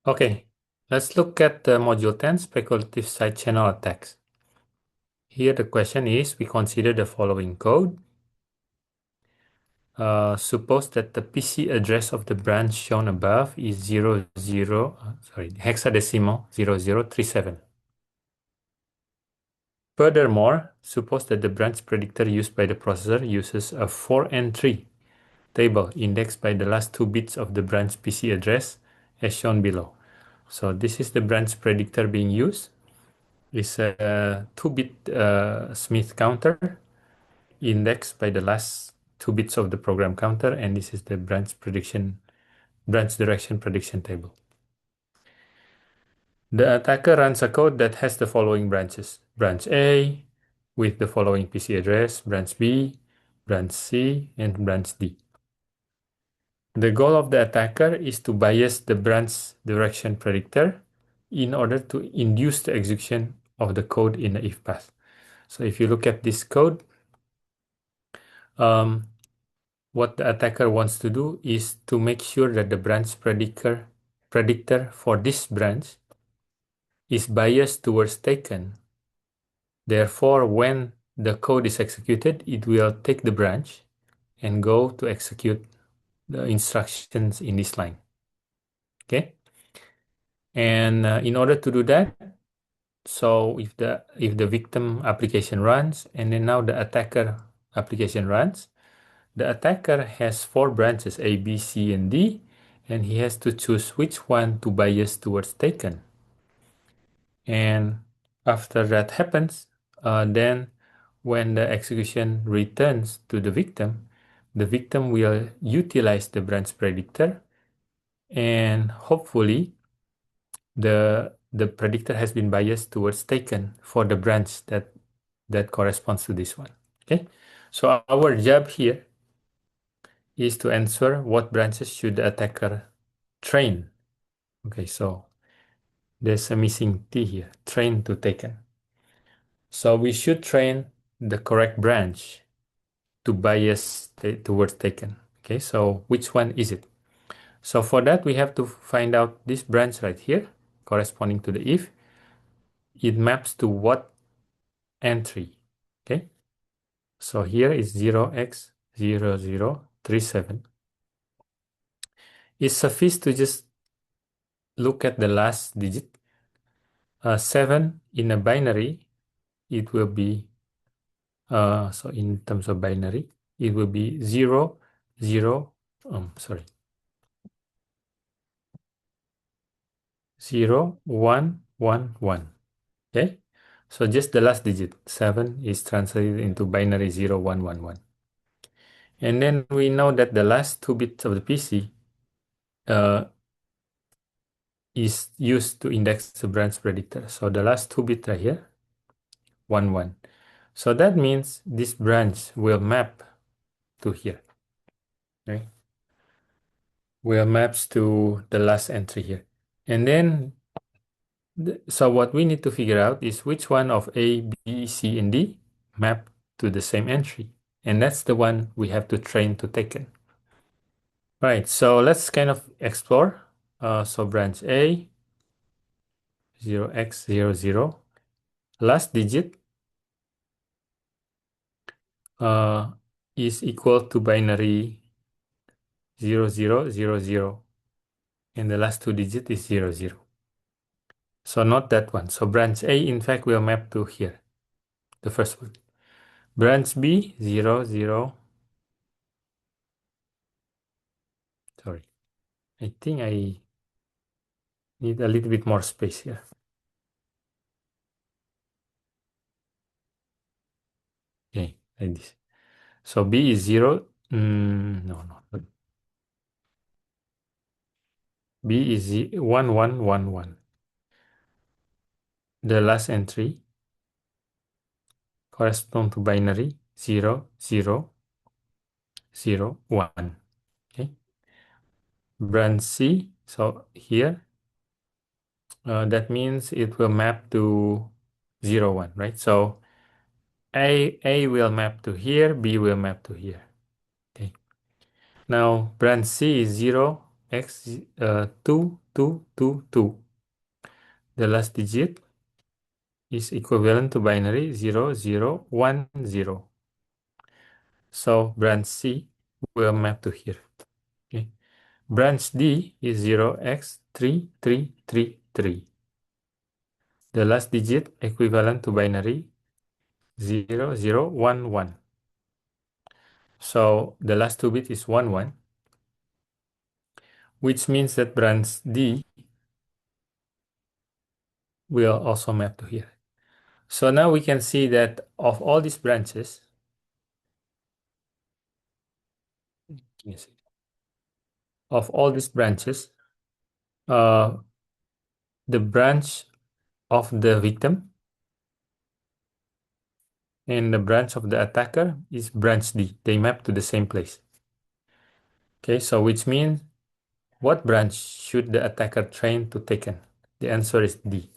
Okay, let's look at the module 10, speculative side channel attacks. Here the question is, we consider the following code. Suppose that the PC address of the branch shown above is hexadecimal 0037. Furthermore, suppose that the branch predictor used by the processor uses a 4 entry table indexed by the last 2 bits of the branch PC address as shown below. So this is the branch predictor being used. It's a 2-bit Smith counter indexed by the last 2 bits of the program counter, and this is the branch direction prediction table. The attacker runs a code that has the following branches: branch A with the following PC address, branch B, branch C, and branch D. The goal of the attacker is to bias the branch direction predictor in order to induce the execution of the code in the if path. So if you look at this code, what the attacker wants to do is to make sure that the branch predictor for this branch is biased towards taken. Therefore, when the code is executed, it will take the branch and go to execute the instructions in this line. Okay. And in order to do that, so if the victim application runs and then now the attacker application runs, the attacker has 4 branches A, B, C, and D, and he has to choose which one to bias towards taken. And after that happens, then when the execution returns to the victim will utilize the branch predictor, and hopefully the predictor has been biased towards taken for the branch that corresponds to this one. Okay, so our job here is to answer what branches should the attacker train. Okay, so there's a missing T here, train to taken. So we should train the correct branch to bias towards taken. Okay, so which one is it? So for that, we have to find out this branch right here, corresponding to the if. It maps to what entry? Okay, so here is 0x0037. It's suffice to just look at the last digit. 7 in a binary, it will be, so in terms of binary, it will be 0, 0, 0, 1, 1, 1. Okay, so just the last digit, 7, is translated into binary 0, 1, 1, 1. And then we know that the last 2 bits of the PC is used to index the branch predictor. So the last 2 bits right here, 1, 1. So that means this branch will map to here. Okay, will maps to the last entry here. And then, so what we need to figure out is which one of A, B, C, and D map to the same entry. And that's the one we have to train to taken. Right, so let's kind of explore. So branch A, 0x00, last digit is equal to binary 0000, and the last 2 digits is 00. So not that one. So branch A, in fact, will map to here, the first one. Branch B, 0, 0. Sorry, I think I need a little bit more space here. Okay, like this. So B is 0. No. B is 1, 1, 1, 1. The last entry corresponds to binary 0, 0, 0, 1. Okay. Branch C, so here, that means it will map to 0, 1, right? So A will map to here, B will map to here. Okay. Now branch C is 0 x 2, 2, 2, 2. The last digit is equivalent to binary 0, 0, 1, 0. So branch C will map to here. Okay. Branch D is 0x3333. The last digit equivalent to binary 0, 0, 1, 1. So the last two bit is 1, 1, which means that branch D will also map to here. So now we can see that of all these branches, yes, of all these branches, uh, the branch of the victim and the branch of the attacker is branch D. They map to the same place. Okay, so which means what branch should the attacker train to taken? The answer is D.